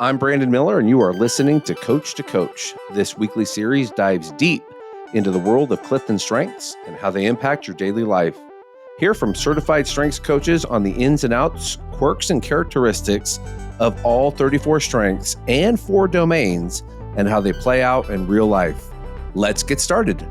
I'm Brandon Miller, and you are listening to Coach. This weekly series dives deep into the world of Clifton strengths and how they impact your daily life. Hear from certified strengths coaches on the ins and outs, quirks, and characteristics of all 34 strengths and 4 domains and how they play out in real life. Let's get started.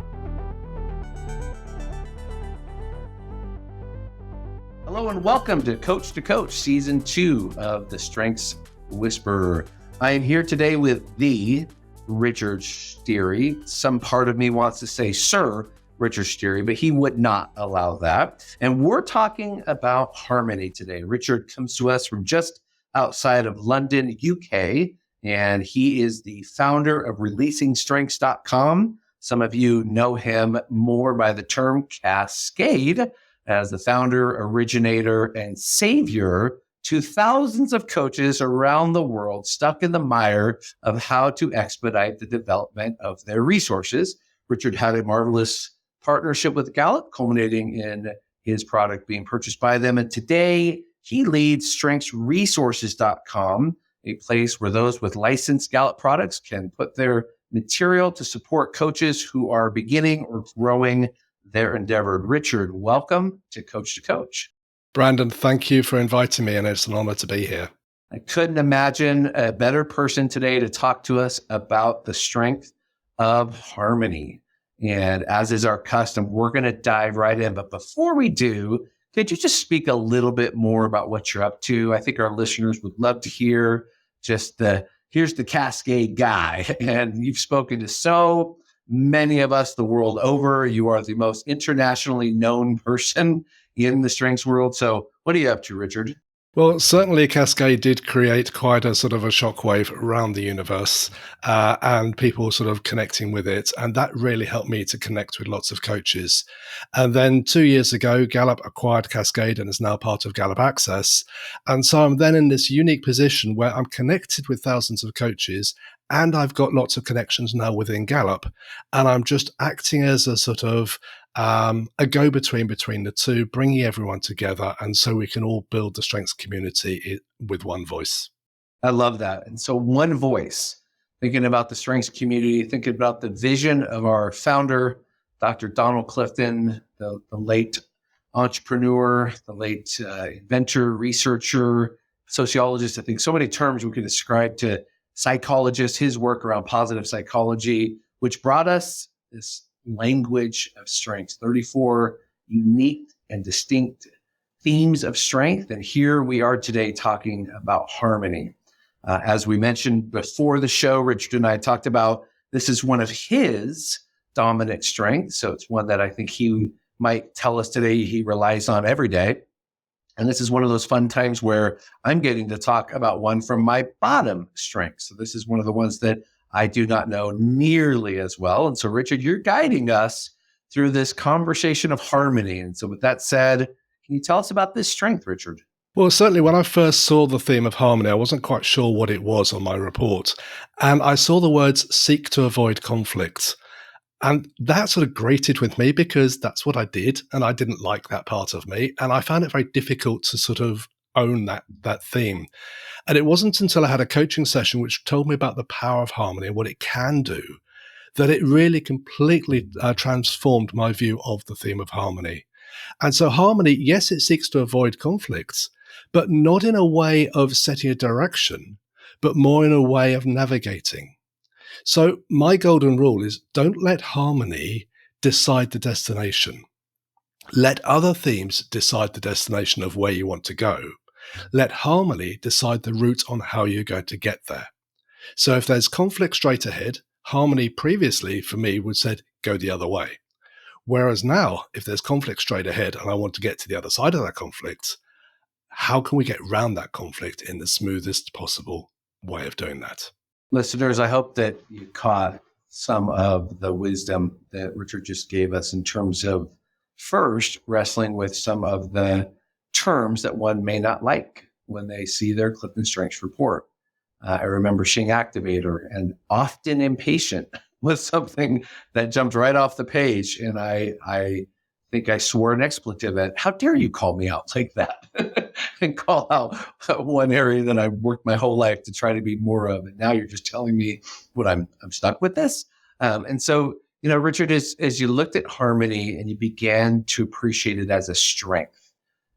Hello and welcome to Coach, Season 2 of the Strengths Whisperer. I am here today with the Richard Sterry. Some part of me wants to say Sir Richard Sterry, but he would not allow that. And we're talking about harmony today. Richard comes to us from just outside of London, UK, and he is the founder of Releasing Some of you know him more by the term Cascade, as the founder, originator, and savior to thousands of coaches around the world stuck in the mire of how to expedite the development of their resources. Richard had a marvelous partnership with Gallup, culminating in his product being purchased by them. And today, he leads strengthsresources.com, a place where those with licensed Gallup products can put their material to support coaches who are beginning or growing their endeavor. Richard, welcome to Coach. Brandon, thank you for inviting me, and it's an honor to be here. I couldn't imagine a better person today to talk to us about the strength of harmony. And as is our custom, we're going to dive right in. But before we do, could you just speak a little bit more about what you're up to? I think our listeners would love to hear here's the Cascade guy. And you've spoken to so many of us the world over. You are the most internationally known person in the strengths world. So what are you up to, Richard? Well, certainly Cascade did create quite a sort of a shockwave around the universe and people sort of connecting with it. And that really helped me to connect with lots of coaches. And then 2 years ago, Gallup acquired Cascade and is now part of Gallup Access. And so I'm then in this unique position where I'm connected with thousands of coaches, and I've got lots of connections now within Gallup. And I'm just acting as a sort of a go-between between the two, bringing everyone together, and so we can all build the strengths community with one voice. I love that. And so one voice, thinking about the strengths community, thinking about the vision of our founder, Dr. Donald Clifton, the late entrepreneur, the late inventor, researcher, sociologist. I think so many terms we could ascribe to psychologist, his work around positive psychology, which brought us this language of strengths, 34 unique and distinct themes of strength. And here we are today talking about harmony. As we mentioned before the show, Richard and I talked about this is one of his dominant strengths. So it's one that I think he might tell us today he relies on every day. And this is one of those fun times where I'm getting to talk about one from my bottom strength. So this is one of the ones that I do not know nearly as well. And so, Richard, you're guiding us through this conversation of harmony. And so with that said, can you tell us about this strength, Richard? Well, certainly when I first saw the theme of harmony, I wasn't quite sure what it was on my report. And I saw the words seek to avoid conflict. And that sort of grated with me because that's what I did. And I didn't like that part of me. And I found it very difficult to sort of own that theme. And it wasn't until I had a coaching session which told me about the power of harmony and what it can do that it really completely transformed my view of the theme of harmony. And so harmony, yes, it seeks to avoid conflicts, but not in a way of setting a direction, but more in a way of navigating. So my golden rule is don't let harmony decide the destination. Let other themes decide the destination of where you want to go. Let harmony decide the route on how you're going to get there. So if there's conflict straight ahead, harmony previously for me would said, go the other way. Whereas now, if there's conflict straight ahead and I want to get to the other side of that conflict, how can we get around that conflict in the smoothest possible way of doing that? Listeners, I hope that you caught some of the wisdom that Richard just gave us in terms of first wrestling with some of the terms that one may not like when they see their Clifton Strengths report. I remember Shing Activator and often impatient was something that jumped right off the page. And I think I swore an expletive at, how dare you call me out like that? and call out one area that I've worked my whole life to try to be more of. And now you're just telling me what I'm stuck with this. And so, Richard, as you looked at harmony and you began to appreciate it as a strength,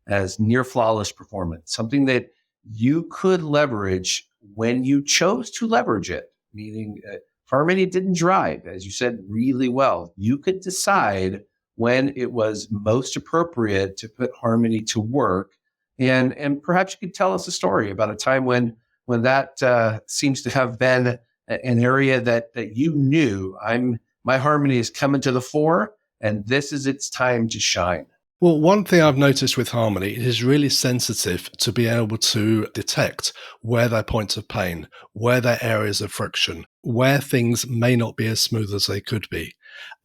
as near flawless performance, something that you could leverage when you chose to leverage it, meaning harmony didn't drive, as you said, really well. You could decide when it was most appropriate to put harmony to work. And perhaps you could tell us a story about a time when that seems to have been an area that you knew my harmony is coming to the fore, and this is its time to shine. Well, one thing I've noticed with harmony, it is really sensitive to be able to detect where there are points of pain, where there are areas of friction, where things may not be as smooth as they could be.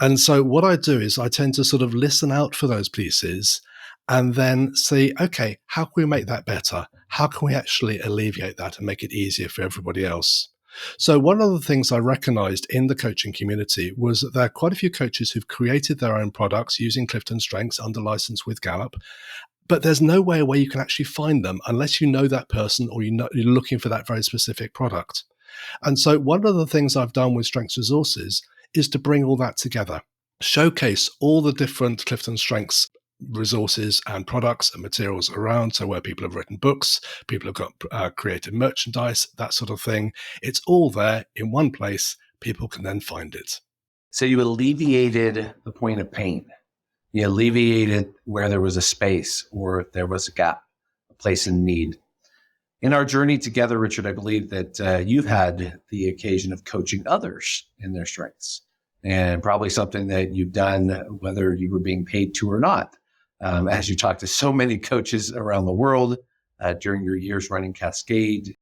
And so what I do is I tend to sort of listen out for those pieces and then see, okay, how can we make that better? How can we actually alleviate that and make it easier for everybody else? So one of the things I recognized in the coaching community was that there are quite a few coaches who've created their own products using Clifton Strengths under license with Gallup, but there's nowhere where you can actually find them unless you know that person or you're looking for that very specific product. And so one of the things I've done with Strengths Resources is to bring all that together, showcase all the different Clifton Strengths resources and products and materials around. So where people have written books, people have got created merchandise, that sort of thing. It's all there in one place. People can then find it. So you alleviated the point of pain. You alleviated where there was a space or there was a gap, a place in need. In our journey together, Richard, I believe that you've had the occasion of coaching others in their strengths, and probably something that you've done whether you were being paid to or not. As you talk to so many coaches around the world during your years running Cascade.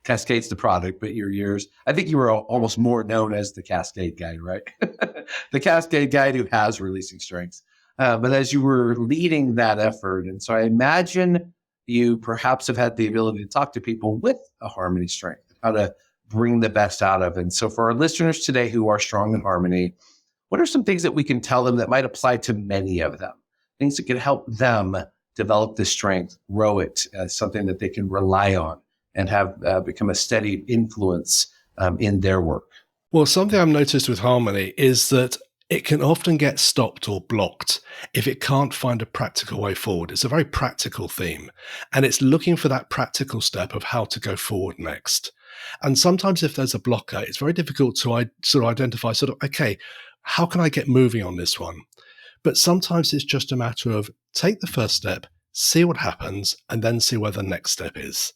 Cascade's the product, but your years, I think you were almost more known as the Cascade guy, right? The Cascade guy who has Releasing Strengths. But as you were leading that effort, and so I imagine you perhaps have had the ability to talk to people with a harmony strength, how to bring the best out of. And so for our listeners today who are strong in harmony, what are some things that we can tell them that might apply to many of them? Things that can help them develop this strength, grow it as something that they can rely on and have become a steady influence in their work. Well, something I've noticed with harmony is that it can often get stopped or blocked if it can't find a practical way forward. It's a very practical theme, and it's looking for that practical step of how to go forward next. And sometimes if there's a blocker, it's very difficult to sort of identify okay, how can I get moving on this one? But sometimes it's just a matter of take the first step, see what happens, and then see where the next step is.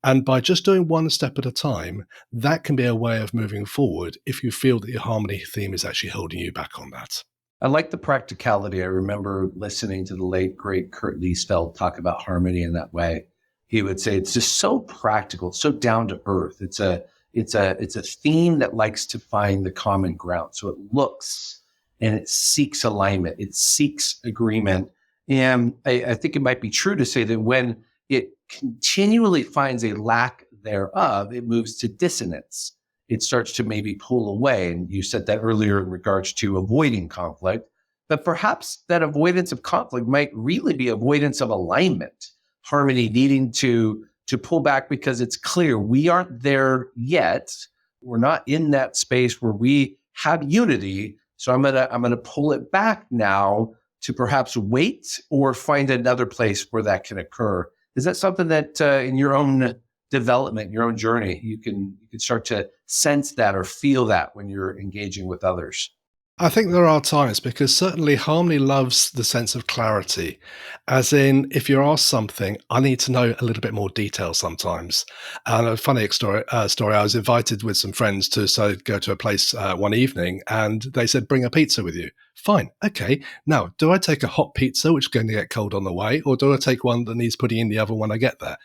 And by just doing one step at a time, that can be a way of moving forward if you feel that your harmony theme is actually holding you back on that. I like the practicality. I remember listening to the late, great Kurt Liesfeld talk about harmony in that way. He would say it's just so practical, so down to earth. It's a theme that likes to find the common ground. So it looks and it seeks alignment. It seeks agreement. And I think it might be true to say that when it continually finds a lack thereof, it moves to dissonance. It starts to maybe pull away. And you said that earlier in regards to avoiding conflict, but perhaps that avoidance of conflict might really be avoidance of alignment, harmony needing to pull back because it's clear we aren't there yet. We're not in that space where we have unity. So I'm gonna pull it back now to perhaps wait or find another place where that can occur. Is that something that in your own development, your own journey, you can start to sense that or feel that when you're engaging with others? I think there are times, because certainly harmony loves the sense of clarity. As in, if you're asked something, I need to know a little bit more detail sometimes. And a funny story, I was invited with some friends to go to a place one evening, and they said, bring a pizza with you. Fine. Okay. Now, do I take a hot pizza, which is going to get cold on the way, or do I take one that needs putting in the oven when I get there?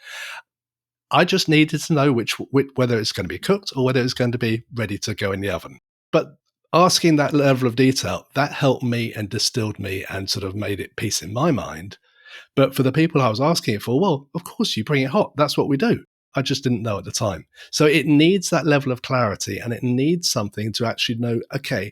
I just needed to know whether it's going to be cooked or whether it's going to be ready to go in the oven. But asking that level of detail, that helped me and distilled me and sort of made it peace in my mind. But for the people I was asking it for, well, of course you bring it hot. That's what we do. I just didn't know at the time. So it needs that level of clarity, and it needs something to actually know, okay,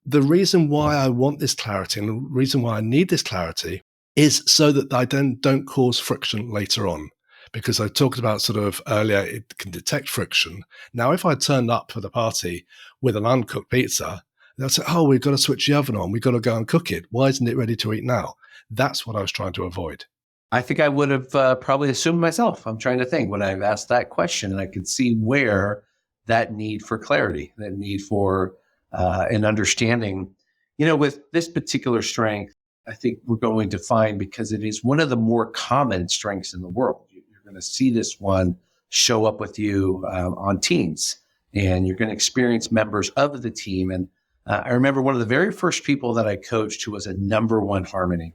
the reason why I want this clarity and the reason why I need this clarity is so that I then don't cause friction later on. Because I talked about sort of earlier, it can detect friction. Now, if I turned up for the party with an uncooked pizza, they'll say, oh, we've got to switch the oven on. We've got to go and cook it. Why isn't it ready to eat now? That's what I was trying to avoid. I think I would have probably assumed myself. I'm trying to think when I've asked that question, and I could see where that need for clarity, that need for an understanding. With this particular strength, I think we're going to find, because it is one of the more common strengths in the world. You're going to see this one show up with you on teams, and you're going to experience members of the team. And I remember one of the very first people that I coached who was a number one harmony.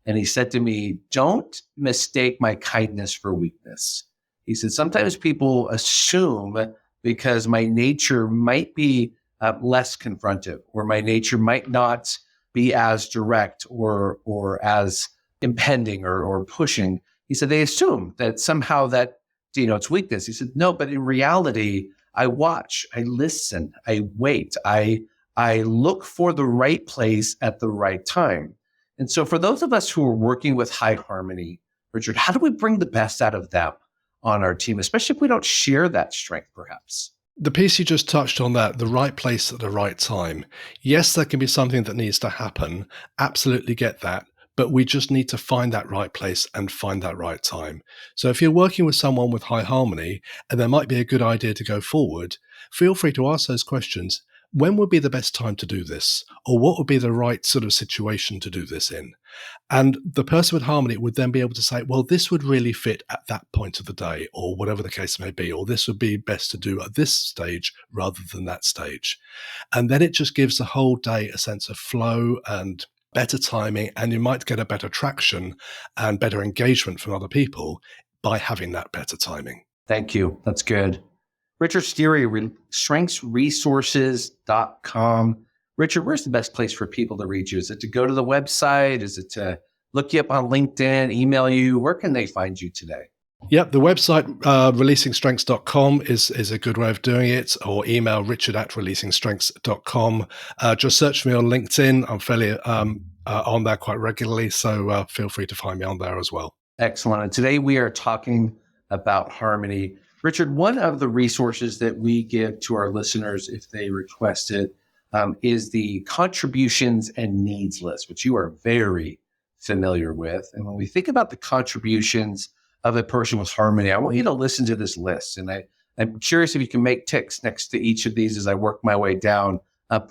And he said to me, don't mistake my kindness for weakness. He said, sometimes people assume because my nature might be less confrontive, or my nature might not be as direct or as impending or pushing. He said, they assume that somehow that denotes weakness. He said, no, but in reality, I watch, I listen, I wait, I look for the right place at the right time. And so for those of us who are working with high harmony, Richard, how do we bring the best out of them on our team, especially if we don't share that strength, perhaps? The piece you just touched on, that the right place at the right time. Yes, there can be something that needs to happen. Absolutely get that. But we just need to find that right place and find that right time. So if you're working with someone with high harmony and there might be a good idea to go forward, feel free to ask those questions. When would be the best time to do this? Or what would be the right sort of situation to do this in? And the person with harmony would then be able to say, well, this would really fit at that point of the day, or whatever the case may be, or this would be best to do at this stage rather than that stage. And then it just gives the whole day a sense of flow and better timing, and you might get a better traction and better engagement from other people by having that better timing. Thank you. That's good. Richard Sterry, strengthsresources.com. Richard, where's the best place for people to reach you? Is it to go to the website? Is it to look you up on LinkedIn, email you? Where can they find you today? Yep, the website, releasingstrengths.com is a good way of doing it, or email richard@releasingstrengths.com. Just search for me on LinkedIn. I'm fairly on there quite regularly, so feel free to find me on there as well. Excellent. And today we are talking about harmony. Richard, one of the resources that we give to our listeners if they request it is the contributions and needs list, which you are very familiar with. And when we think about the contributions of a person with harmony, I want you to listen to this list. And I'm curious if you can make ticks next to each of these as I work my way down.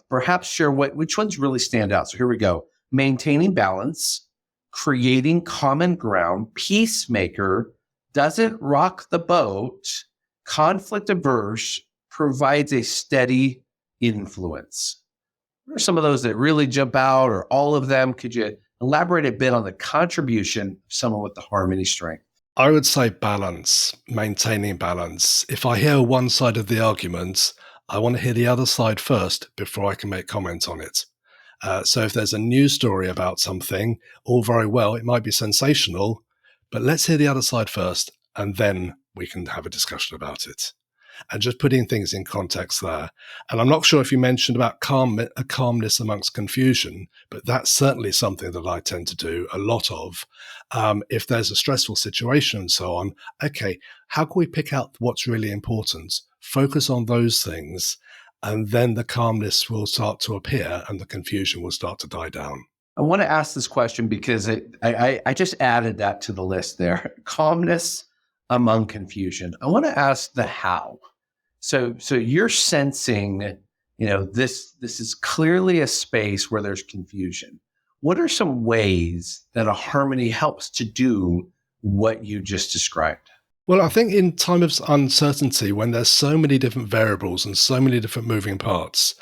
Perhaps share which ones really stand out. So here we go. Maintaining balance, creating common ground, peacemaker, doesn't rock the boat, conflict averse, provides a steady influence. What are some of those that really jump out, or all of them? Could you elaborate a bit on the contribution of someone with the harmony strength? I would say balance, maintaining balance. If I hear one side of the argument, I want to hear the other side first before I can make comment on it. So if there's a news story about something, all very well, it might be sensational, but let's hear the other side first, and then we can have a discussion about it. And just putting things in context there. And I'm not sure if you mentioned about calmness amongst confusion, but that's certainly something that I tend to do a lot of. If there's a stressful situation and so on, okay, how can we pick out what's really important, focus on those things, and then the calmness will start to appear and the confusion will start to die down. I want to ask this question because I just added that to the list there. Calmness among confusion. I want to ask the how. So you're sensing, this is clearly a space where there's confusion. What are some ways that a harmony helps to do what you just described? Well, I think in time of uncertainty, when there's so many different variables and so many different moving parts,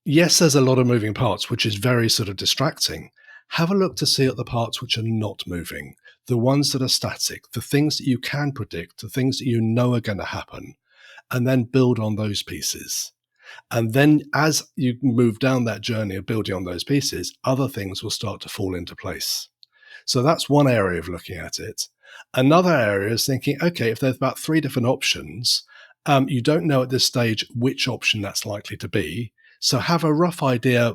yes, there's a lot of moving parts, which is very sort of distracting. Have a look to see at the parts which are not moving, the ones that are static, the things that you can predict, the things that you know are going to happen, and then build on those pieces. And then as you move down that journey of building on those pieces, other things will start to fall into place. So that's one area of looking at it. Another area is thinking, okay, if there's about 3 different options, you don't know at this stage which option that's likely to be. So have a rough idea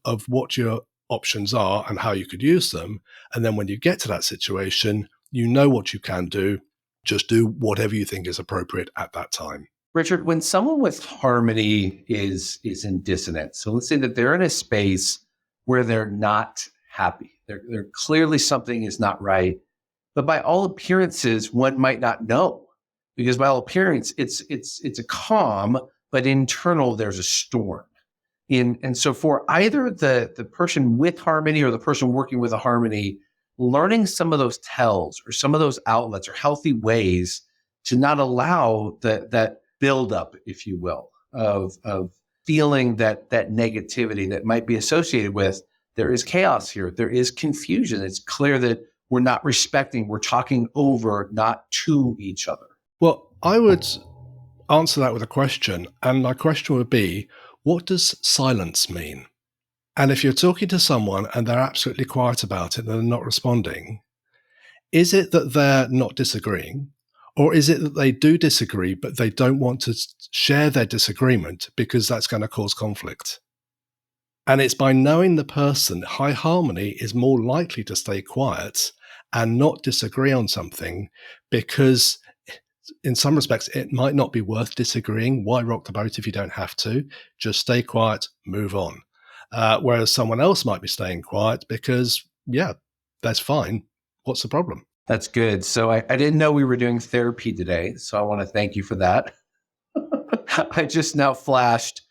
of what you're options are and how you could use them. And then when you get to that situation, you know what you can do. Just do whatever you think is appropriate at that time. Richard, when someone with harmony is in dissonance, so let's say that they're in a space where they're not happy, they're clearly something is not right, but by all appearances, one might not know, because by all appearance, it's a calm, but internal there's a storm. And so for either the person with harmony or the person working with a harmony, learning some of those tells or some of those outlets or healthy ways to not allow that buildup, if you will, of feeling that negativity that might be associated with, there is chaos here, there is confusion. It's clear that we're not respecting, we're talking over, not to each other. Well, I would answer that with a question. And my question would be, what does silence mean? And if you're talking to someone and they're absolutely quiet about it and they're not responding, is it that they're not disagreeing? Or is it that they do disagree, but they don't want to share their disagreement because that's going to cause conflict? And it's by knowing the person, high harmony is more likely to stay quiet and not disagree on something, because in some respects, it might not be worth disagreeing. Why rock the boat if you don't have to? Just stay quiet, move on. Whereas someone else might be staying quiet because, yeah, that's fine. What's the problem? That's good. So I didn't know we were doing therapy today, so I want to thank you for that. I just now flashed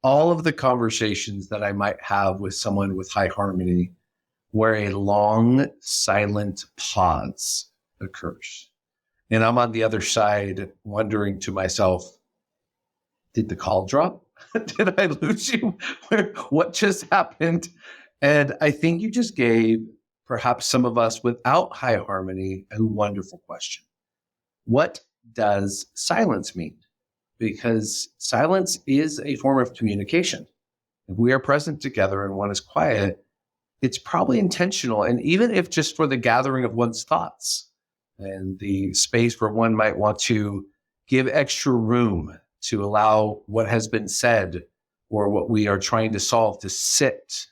all of the conversations that I might have with someone with high harmony where a long, silent pause occurs. And I'm on the other side wondering to myself, did the call drop? Did I lose you? What just happened? And I think you just gave perhaps some of us without high harmony a wonderful question. What does silence mean? Because silence is a form of communication. If we are present together and one is quiet, it's probably intentional. And even if just for the gathering of one's thoughts and the space where one might want to give extra room to allow what has been said or what we are trying to solve to sit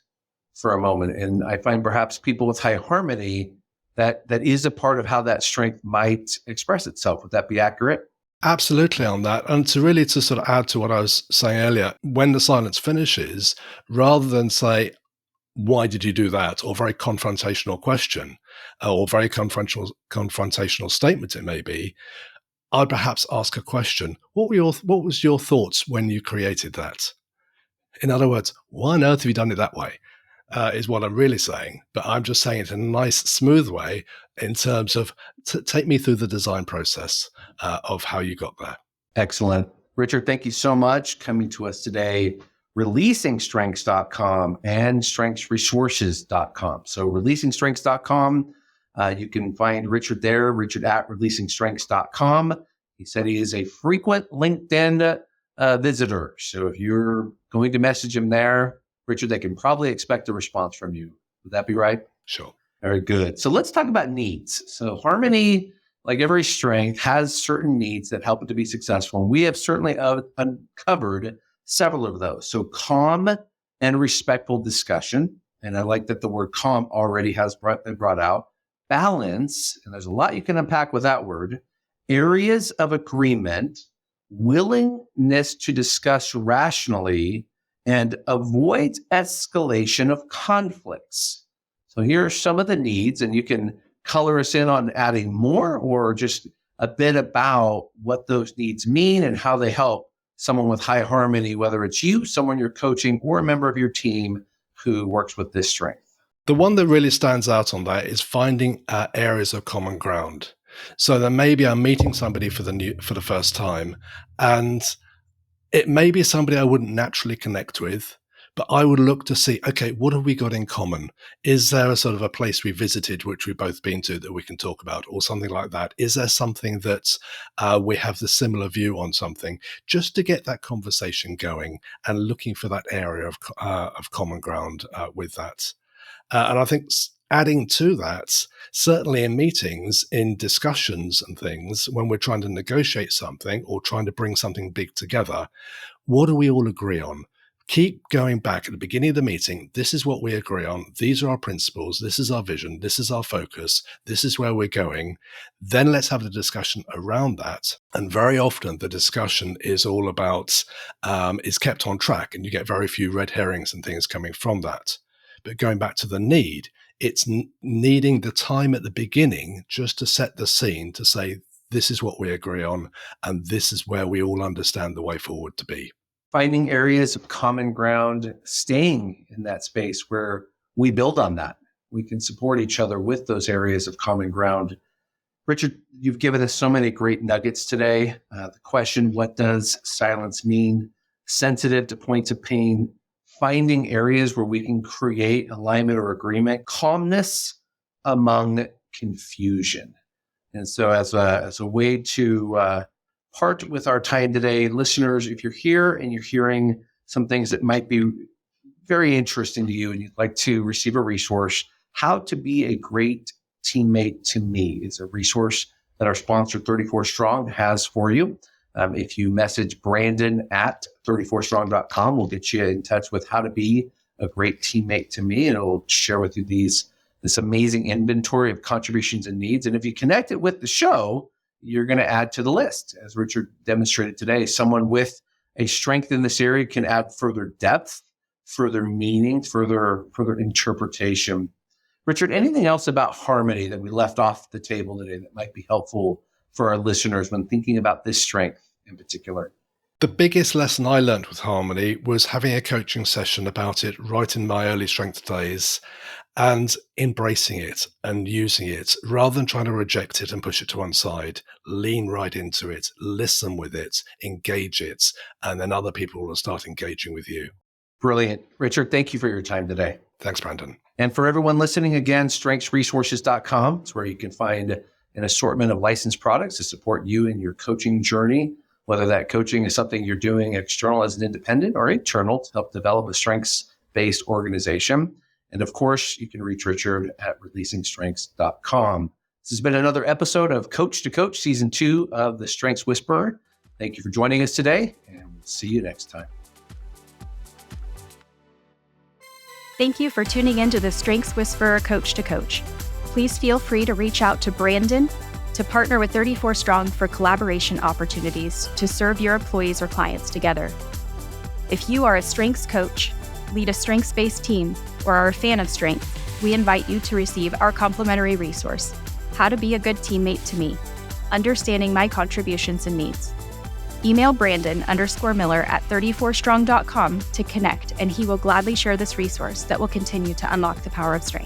for a moment. And I find perhaps people with high harmony, that is a part of how that strength might express itself. Would that be accurate? Absolutely on that. And to sort of add to what I was saying earlier, when the silence finishes, rather than say, why did you do that? Or very confrontational question, or very confrontational statement it may be, I'd perhaps ask a question. What was your thoughts when you created that? In other words, why on earth have you done it that way? Is what I'm really saying. But I'm just saying it in a nice, smooth way in terms of take me through the design process of how you got there. Excellent. Richard, thank you so much coming to us today. Releasingstrengths.com and strengthsresources.com. So releasingstrengths.com, you can find Richard there, Richard at releasingstrengths.com. He said he is a frequent LinkedIn visitor. So if you're going to message him there, Richard, they can probably expect a response from you. Would that be right? Sure. Very good. So let's talk about needs. So harmony, like every strength, has certain needs that help it to be successful. And we have certainly uncovered several of those. So calm and respectful discussion. And I like that the word calm already has been brought out. Balance, and there's a lot you can unpack with that word. Areas of agreement, willingness to discuss rationally, and avoid escalation of conflicts. So here are some of the needs, and you can color us in on adding more or just a bit about what those needs mean and how they help someone with high harmony, whether it's you, someone you're coaching, or a member of your team who works with this strength. The one that really stands out on that is finding areas of common ground. So that maybe I'm meeting somebody for the first time, and it may be somebody I wouldn't naturally connect with, but I would look to see, okay, what have we got in common? Is there a sort of a place we visited, which we've both been to, that we can talk about, or something like that? Is there something that we have the similar view on something, just to get that conversation going and looking for that area of common ground with that? And I think adding to that, certainly in meetings, in discussions and things, when we're trying to negotiate something or trying to bring something big together, what do we all agree on? Keep going back at the beginning of the meeting. This is what we agree on. These are our principles. This is our vision. This is our focus. This is where we're going. Then let's have the discussion around that. And very often the discussion is all about, is kept on track, and you get very few red herrings and things coming from that. But going back to the need, it's needing the time at the beginning just to set the scene to say, this is what we agree on, and this is where we all understand the way forward to be. Finding areas of common ground, staying in that space where we build on that. We can support each other with those areas of common ground. Richard, you've given us so many great nuggets today. The question, what does silence mean? Sensitive to points of pain, finding areas where we can create alignment or agreement, calmness among confusion. And so as a way to part with our time today, listeners, if you're here and you're hearing some things that might be very interesting to you and you'd like to receive a resource, How to Be a Great Teammate to Me is a resource that our sponsor 34 Strong has for you. If you message Brandon at 34strong.com, we'll get you in touch with How to Be a Great Teammate to Me, and it'll share with you this amazing inventory of contributions and needs. And if you connect it with the show, you're going to add to the list. As Richard demonstrated today, someone with a strength in this area can add further depth, further meaning, further interpretation. Richard, anything else about harmony that we left off the table today that might be helpful for our listeners when thinking about this strength in particular? The biggest lesson I learned with harmony was having a coaching session about it right in my early strength days and embracing it and using it rather than trying to reject it and push it to one side. Lean right into it, listen with it, engage it, and then other people will start engaging with you. Brilliant. Richard, thank you for your time today. Thanks, Brandon. And for everyone listening, again, strengthsresources.com is where you can find an assortment of licensed products to support you in your coaching journey, whether that coaching is something you're doing external as an independent or internal to help develop a strengths-based organization. And of course, you can reach Richard at releasingstrengths.com. This has been another episode of Coach to Coach, Season 2 of The Strengths Whisperer. Thank you for joining us today, and we'll see you next time. Thank you for tuning in to the Strengths Whisperer Coach to Coach. Please feel free to reach out to Brandon to partner with 34 Strong for collaboration opportunities to serve your employees or clients together. If you are a strengths coach, lead a strengths-based team, or are a fan of strength, we invite you to receive our complimentary resource, How to Be a Good Teammate to Me, Understanding My Contributions and Needs. Email Brandon_Miller at 34strong.com to connect, and he will gladly share this resource that will continue to unlock the power of strength.